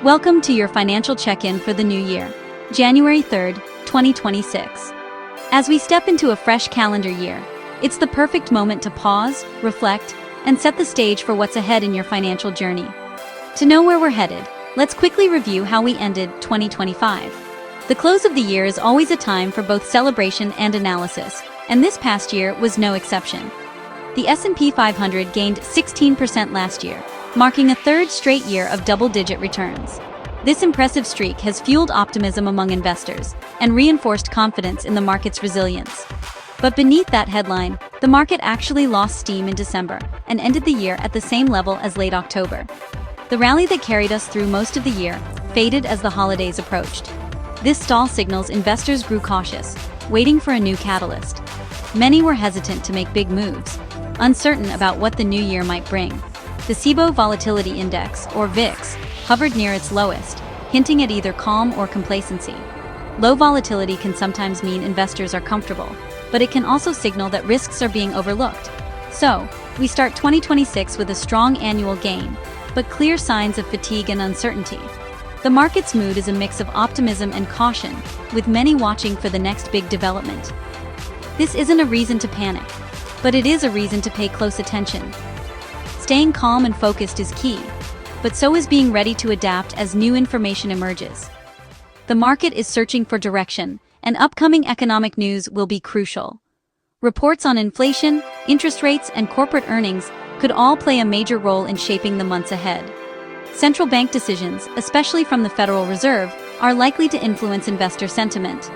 Welcome to your financial check-in for the new year, January 3rd, 2026. As we step into a fresh calendar year, it's the perfect moment to pause, reflect, and set the stage for what's ahead in your financial journey. To know where we're headed, let's quickly review how we ended 2025. The close of the year is always a time for both celebration and analysis, and this past year was no exception. The S&P 500 gained 16% last year, marking a third straight year of double-digit returns. This impressive streak has fueled optimism among investors and reinforced confidence in the market's resilience. But beneath that headline, the market actually lost steam in December and ended the year at the same level as late October. The rally that carried us through most of the year faded as the holidays approached. This stall signals investors grew cautious, waiting for a new catalyst. Many were hesitant to make big moves, uncertain about what the new year might bring. The SIBO Volatility Index, or VIX, hovered near its lowest, hinting at either calm or complacency. Low volatility can sometimes mean investors are comfortable, but it can also signal that risks are being overlooked. So, we start 2026 with a strong annual gain, but clear signs of fatigue and uncertainty. The market's mood is a mix of optimism and caution, with many watching for the next big development. This isn't a reason to panic, but it is a reason to pay close attention. Staying calm and focused is key, but so is being ready to adapt as new information emerges. The market is searching for direction, and upcoming economic news will be crucial. Reports on inflation, interest rates, and corporate earnings could all play a major role in shaping the months ahead. Central bank decisions, especially from the Federal Reserve, are likely to influence investor sentiment.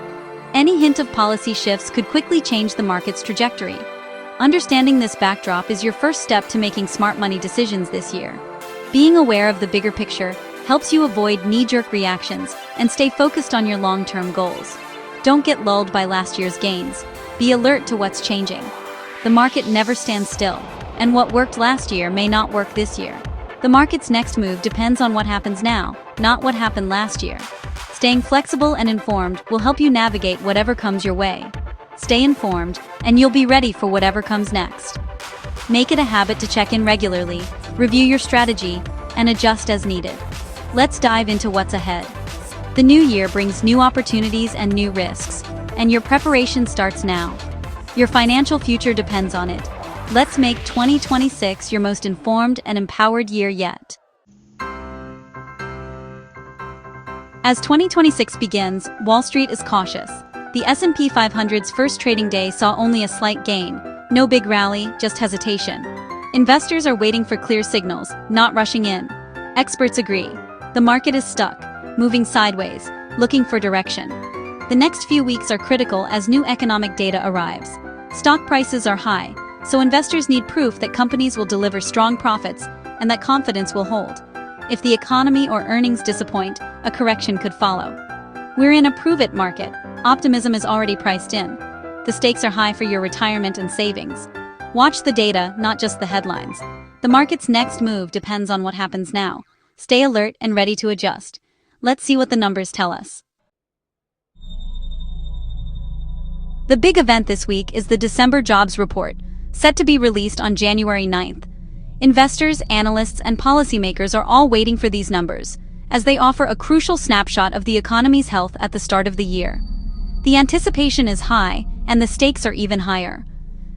Any hint of policy shifts could quickly change the market's trajectory. Understanding this backdrop is your first step to making smart money decisions this year. Being aware of the bigger picture helps you avoid knee-jerk reactions and stay focused on your long-term goals. Don't get lulled by last year's gains. Be alert to what's changing. The market never stands still, and what worked last year may not work this year. The market's next move depends on what happens now, not what happened last year. Staying flexible and informed will help you navigate whatever comes your way. Stay informed, and you'll be ready for whatever comes next. Make it a habit to check in regularly, review your strategy, and adjust as needed. Let's dive into what's ahead. The new year brings new opportunities and new risks, and your preparation starts now. Your financial future depends on it. Let's make 2026 your most informed and empowered year yet. As 2026 begins, Wall Street is cautious. The S&P 500's first trading day saw only a slight gain. No big rally, just hesitation. Investors are waiting for clear signals, not rushing in. Experts agree. The market is stuck, moving sideways, looking for direction. The next few weeks are critical as new economic data arrives. Stock prices are high, so investors need proof that companies will deliver strong profits and that confidence will hold. If the economy or earnings disappoint, a correction could follow. We're in a prove-it market. Optimism is already priced in. The stakes are high for your retirement and savings. Watch the data, not just the headlines. The market's next move depends on what happens now. Stay alert and ready to adjust. Let's see what the numbers tell us. The big event this week is the December jobs report, set to be released on January 9th. Investors, analysts, and policymakers are all waiting for these numbers, as they offer a crucial snapshot of the economy's health at the start of the year. The anticipation is high, and the stakes are even higher.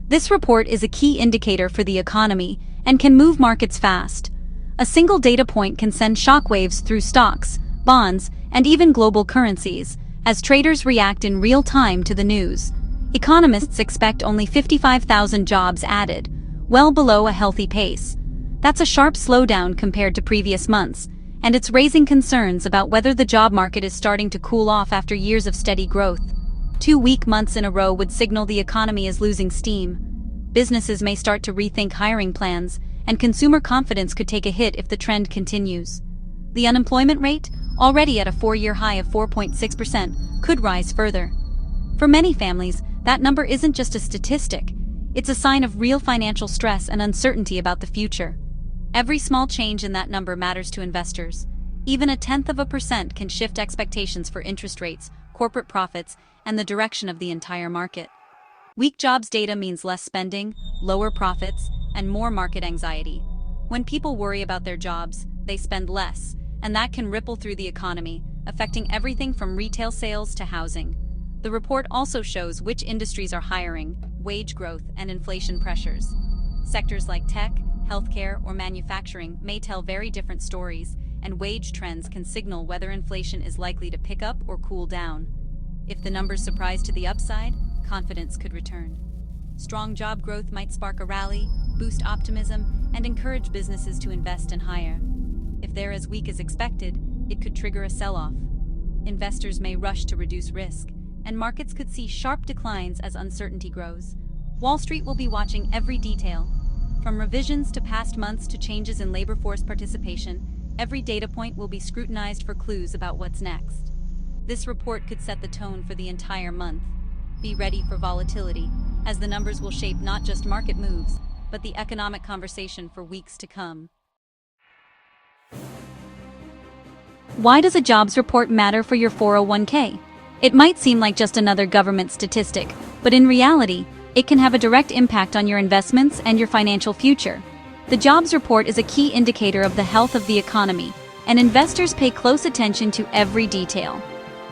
This report is a key indicator for the economy and can move markets fast. A single data point can send shockwaves through stocks, bonds, and even global currencies, as traders react in real time to the news. Economists expect only 55,000 jobs added, well below a healthy pace. That's a sharp slowdown compared to previous months, and it's raising concerns about whether the job market is starting to cool off after years of steady growth. 2 weak months in a row would signal the economy is losing steam. Businesses may start to rethink hiring plans, and consumer confidence could take a hit if the trend continues. The unemployment rate, already at a 4-year high of 4.6%, could rise further. For many families, that number isn't just a statistic. It's a sign of real financial stress and uncertainty about the future. Every small change in that number matters to investors. Even 0.1% can shift expectations for interest rates, corporate profits, and the direction of the entire market. Weak jobs data means less spending, lower profits, and more market anxiety. When people worry about their jobs, they spend less, and that can ripple through the economy, affecting everything from retail sales to housing. The report also shows which industries are hiring, wage growth, and inflation pressures. Sectors like tech, healthcare, or manufacturing may tell very different stories, and wage trends can signal whether inflation is likely to pick up or cool down. If the numbers surprise to the upside, confidence could return. Strong job growth might spark a rally, boost optimism, and encourage businesses to invest and hire. If they're as weak as expected, it could trigger a sell-off. Investors may rush to reduce risk, and markets could see sharp declines as uncertainty grows. Wall Street will be watching every detail. From revisions to past months to changes in labor force participation, every data point will be scrutinized for clues about what's next. This report could set the tone for the entire month. Be ready for volatility, as the numbers will shape not just market moves, but the economic conversation for weeks to come. Why does a jobs report matter for your 401k? It might seem like just another government statistic, but in reality, it can have a direct impact on your investments and your financial future. The jobs report is a key indicator of the health of the economy, and investors pay close attention to every detail.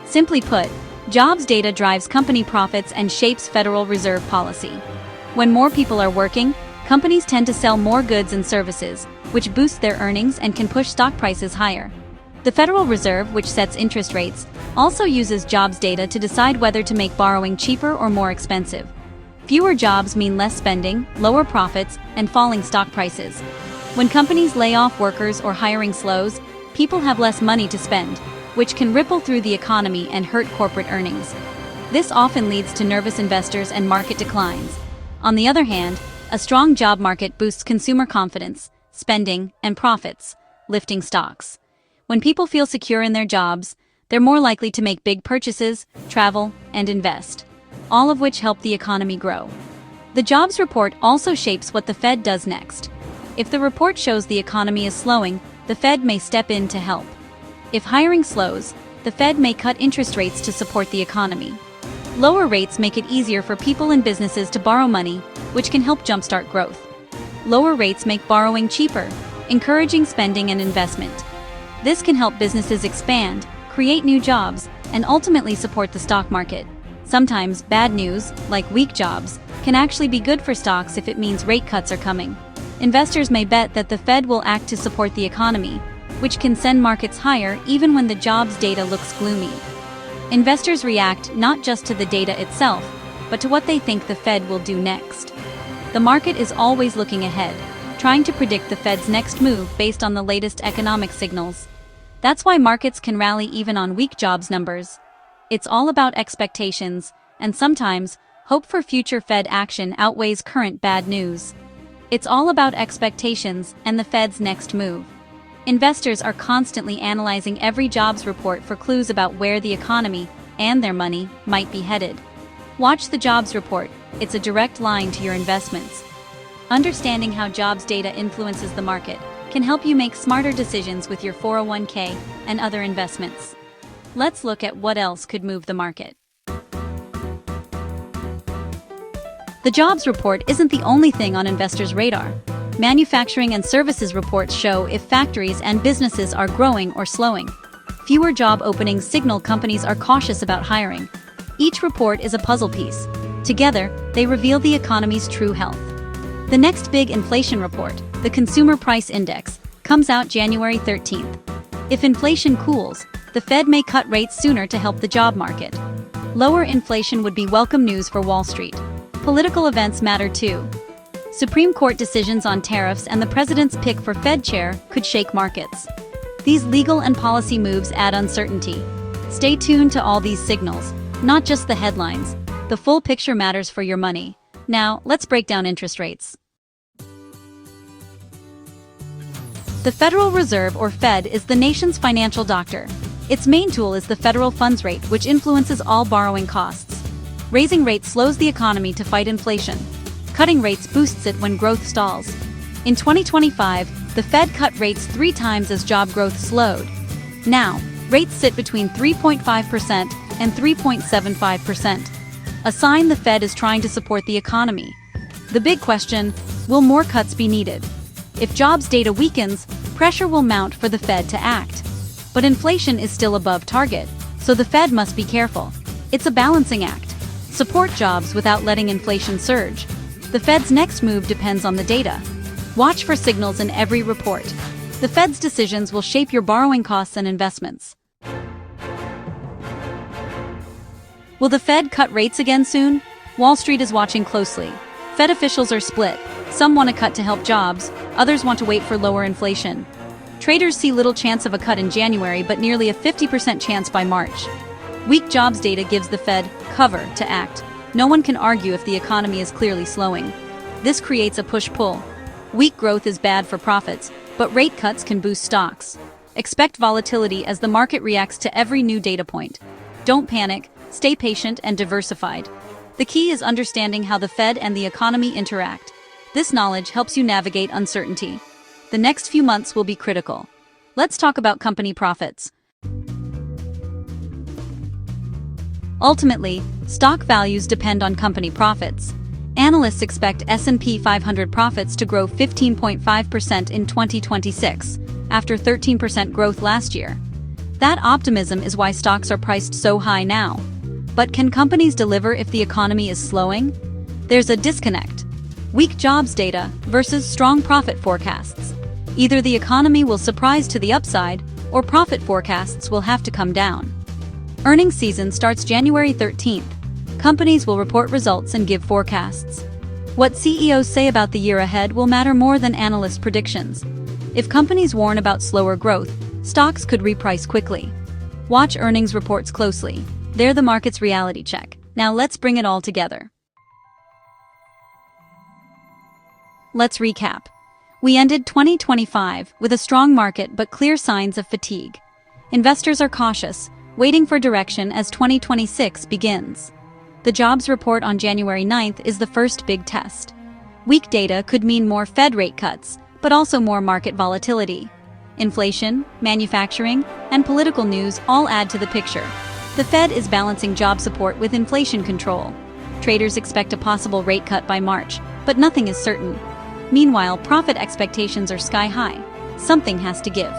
Simply put, jobs data drives company profits and shapes Federal Reserve policy. When more people are working, companies tend to sell more goods and services, which boosts their earnings and can push stock prices higher. The Federal Reserve, which sets interest rates, also uses jobs data to decide whether to make borrowing cheaper or more expensive. Fewer jobs mean less spending, lower profits, and falling stock prices. When companies lay off workers or hiring slows, people have less money to spend, which can ripple through the economy and hurt corporate earnings. This often leads to nervous investors and market declines. On the other hand, a strong job market boosts consumer confidence, spending, and profits, lifting stocks. When people feel secure in their jobs, they're more likely to make big purchases, travel, and invest, all of which help the economy grow. The jobs report also shapes what the Fed does next. If the report shows the economy is slowing, the Fed may step in to help. If hiring slows, the Fed may cut interest rates to support the economy. Lower rates make it easier for people and businesses to borrow money, which can help jumpstart growth. Lower rates make borrowing cheaper, encouraging spending and investment. This can help businesses expand, create new jobs, and ultimately support the stock market. Sometimes bad news, like weak jobs, can actually be good for stocks if it means rate cuts are coming. Investors may bet that the Fed will act to support the economy, which can send markets higher even when the jobs data looks gloomy. Investors react not just to the data itself, but to what they think the Fed will do next. The market is always looking ahead, trying to predict the Fed's next move based on the latest economic signals. That's why markets can rally even on weak jobs numbers. It's all about expectations, and sometimes, hope for future Fed action outweighs current bad news. It's all about expectations and the Fed's next move. Investors are constantly analyzing every jobs report for clues about where the economy and their money might be headed. Watch the jobs report, it's a direct line to your investments. Understanding how jobs data influences the market can help you make smarter decisions with your 401k and other investments. Let's look at what else could move the market. The jobs report isn't the only thing on investors' radar. Manufacturing and services reports show if factories and businesses are growing or slowing. Fewer job openings signal companies are cautious about hiring. Each report is a puzzle piece. Together, they reveal the economy's true health. The next big inflation report, the Consumer Price Index, comes out January 13th. If inflation cools, the Fed may cut rates sooner to help the job market. Lower inflation would be welcome news for Wall Street. Political events matter too. Supreme Court decisions on tariffs and the president's pick for Fed chair could shake markets. These legal and policy moves add uncertainty. Stay tuned to all these signals, not just the headlines. The full picture matters for your money. Now, let's break down interest rates. The Federal Reserve, or Fed, is the nation's financial doctor. Its main tool is the federal funds rate, which influences all borrowing costs. Raising rates slows the economy to fight inflation. Cutting rates boosts it when growth stalls. In 2025, the Fed cut rates 3 times as job growth slowed. Now, rates sit between 3.5% and 3.75%. A sign the Fed is trying to support the economy. The big question, will more cuts be needed? If jobs data weakens, pressure will mount for the Fed to act. But inflation is still above target, so the Fed must be careful. It's a balancing act. Support jobs without letting inflation surge. The Fed's next move depends on the data. Watch for signals in every report. The Fed's decisions will shape your borrowing costs and investments. Will the Fed cut rates again soon? Wall Street is watching closely. Fed officials are split. Some want to cut to help jobs, others want to wait for lower inflation. Traders see little chance of a cut in January, but nearly a 50% chance by March. Weak jobs data gives the Fed cover to act. No one can argue if the economy is clearly slowing. This creates a push-pull. Weak growth is bad for profits, but rate cuts can boost stocks. Expect volatility as the market reacts to every new data point. Don't panic, stay patient and diversified. The key is understanding how the Fed and the economy interact. This knowledge helps you navigate uncertainty. The next few months will be critical. Let's talk about company profits. Ultimately, stock values depend on company profits. Analysts expect S&P 500 profits to grow 15.5% in 2026, after 13% growth last year. That optimism is why stocks are priced so high now. But can companies deliver if the economy is slowing? There's a disconnect. Weak jobs data versus strong profit forecasts. Either the economy will surprise to the upside, or profit forecasts will have to come down. Earnings season starts January 13th. Companies will report results and give forecasts. What CEOs say about the year ahead will matter more than analyst predictions. If companies warn about slower growth, stocks could reprice quickly. Watch earnings reports closely. They're the market's reality check. Now let's bring it all together. Let's recap. We ended 2025 with a strong market but clear signs of fatigue. Investors are cautious, waiting for direction as 2026 begins. The jobs report on January 9th is the first big test. Weak data could mean more Fed rate cuts, but also more market volatility. Inflation, manufacturing, and political news all add to the picture. The Fed is balancing job support with inflation control. Traders expect a possible rate cut by March, but nothing is certain. Meanwhile, profit expectations are sky high. Something has to give.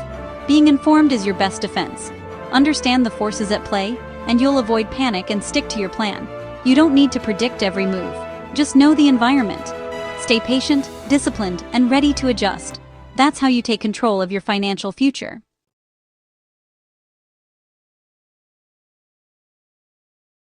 Being informed is your best defense. Understand the forces at play, and you'll avoid panic and stick to your plan. You don't need to predict every move. Just know the environment. Stay patient, disciplined, and ready to adjust. That's how you take control of your financial future.